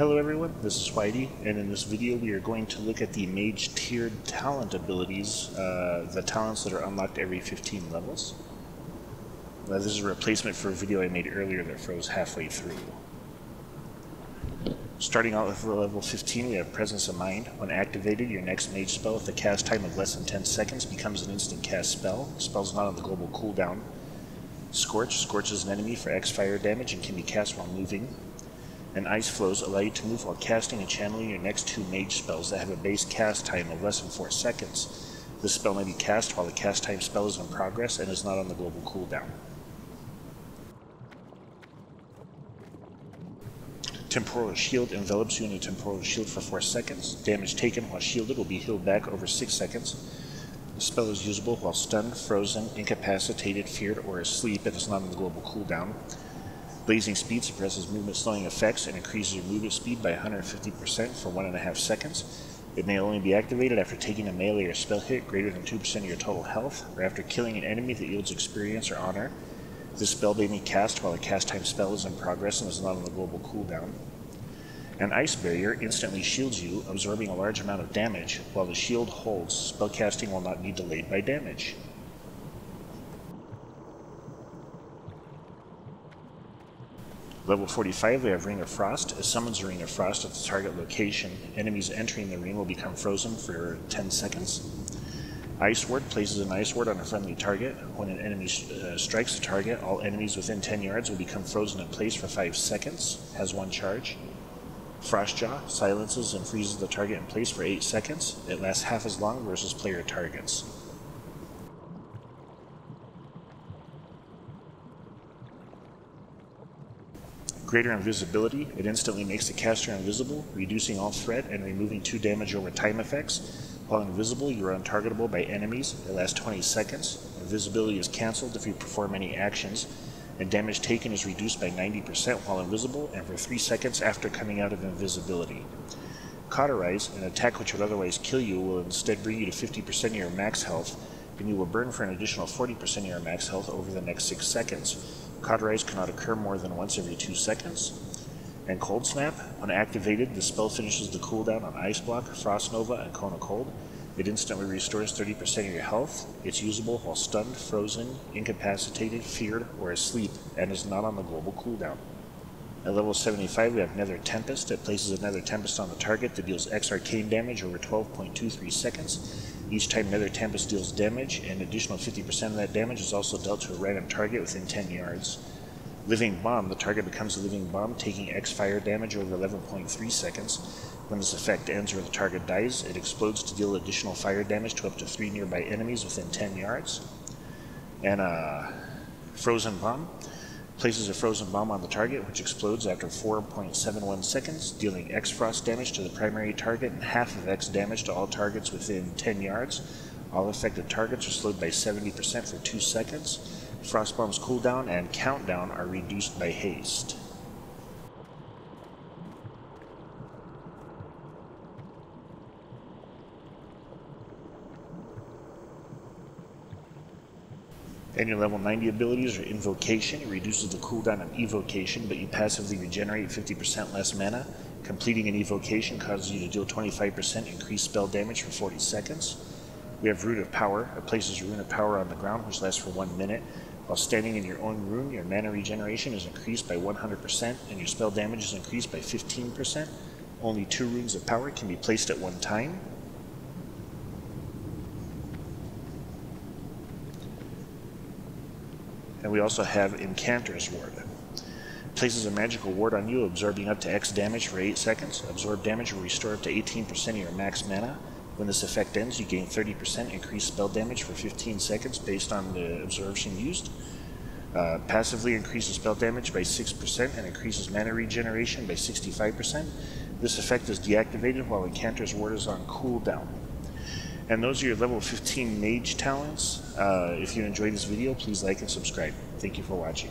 Hello everyone, this is Whitey, and in this video we are going to look at the Mage tiered talent abilities, the talents that are unlocked every 15 levels. This is a replacement for a video I made earlier that froze halfway through. Starting out with level 15, we have Presence of Mind. When activated, your next Mage spell with a cast time of less than 10 seconds becomes an instant cast spell. The spell is not on the global cooldown. Scorch. Scorch is an enemy for Xfire damage and can be cast while moving. And Ice Flows allow you to move while casting and channeling your next two Mage spells that have a base cast time of less than 4 seconds. This spell may be cast while the cast time spell is in progress and is not on the global cooldown. Temporal Shield envelops you in a temporal shield for 4 seconds. Damage taken while shielded will be healed back over 6 seconds. The spell is usable while stunned, frozen, incapacitated, feared, or asleep and is not on the global cooldown. Blazing Speed suppresses movement slowing effects and increases your movement speed by 150% for 1.5 seconds. It may only be activated after taking a melee or spell hit greater than 2% of your total health, or after killing an enemy that yields experience or honor. This spell may be cast while the cast time spell is in progress and is not on the global cooldown. An Ice Barrier instantly shields you, absorbing a large amount of damage. While the shield holds, spellcasting will not be delayed by damage. Level 45, we have Ring of Frost. It summons a Ring of Frost at the target location. Enemies entering the ring will become frozen for 10 seconds. Ice Ward places an Ice Ward on a friendly target. When an enemy strikes the target, all enemies within 10 yards will become frozen in place for 5 seconds. Has 1 charge. Frostjaw silences and freezes the target in place for 8 seconds. It lasts half as long versus player targets. Greater Invisibility. It instantly makes the caster invisible, reducing all threat and removing 2 damage over time effects. While invisible, you are untargetable by enemies. It lasts 20 seconds. Invisibility is cancelled if you perform any actions, and damage taken is reduced by 90% while invisible and for 3 seconds after coming out of invisibility. Cauterize, an attack which would otherwise kill you, will instead bring you to 50% of your max health, and you will burn for an additional 40% of your max health over the next 6 seconds. Cauterize cannot occur more than once every 2 seconds. And Cold Snap, when activated, the spell finishes the cooldown on Ice Block, Frost Nova, and Cone of Cold. It instantly restores 30% of your health. It's usable while stunned, frozen, incapacitated, feared, or asleep, and is not on the global cooldown. At level 75, we have Nether Tempest. It places a Nether Tempest on the target that deals X arcane damage over 12.23 seconds. Each time Nether Tempest deals damage, an additional 50% of that damage is also dealt to a random target within 10 yards. Living Bomb. The target becomes a Living Bomb, taking Xfire damage over 11.3 seconds. When this effect ends or the target dies, it explodes to deal additional fire damage to up to 3 nearby enemies within 10 yards. And Frozen Bomb. Places a Frozen Bomb on the target, which explodes after 4.71 seconds, dealing X Frost damage to the primary target and half of X damage to all targets within 10 yards. All affected targets are slowed by 70% for 2 seconds. Frost Bomb's cooldown and countdown are reduced by haste. And your level 90 abilities are Invocation. It reduces the cooldown of Evocation, but you passively regenerate 50% less mana. Completing an Evocation causes you to deal 25% increased spell damage for 40 seconds. We have Rune of Power. It places a Rune of Power on the ground, which lasts for 1 minute. While standing in your own rune, your mana regeneration is increased by 100%, and your spell damage is increased by 15%. Only 2 Runes of Power can be placed at one time. And we also have Incanter's Ward. Places a magical ward on you, absorbing up to X damage for 8 seconds. Absorbed damage will restore up to 18% of your max mana. When this effect ends, you gain 30% increased spell damage for 15 seconds based on the absorption used. Passively increases spell damage by 6% and increases mana regeneration by 65%. This effect is deactivated while Incanter's Ward is on cooldown. And those are your level 15 Mage talents. If you enjoyed this video, please like and subscribe. Thank you for watching.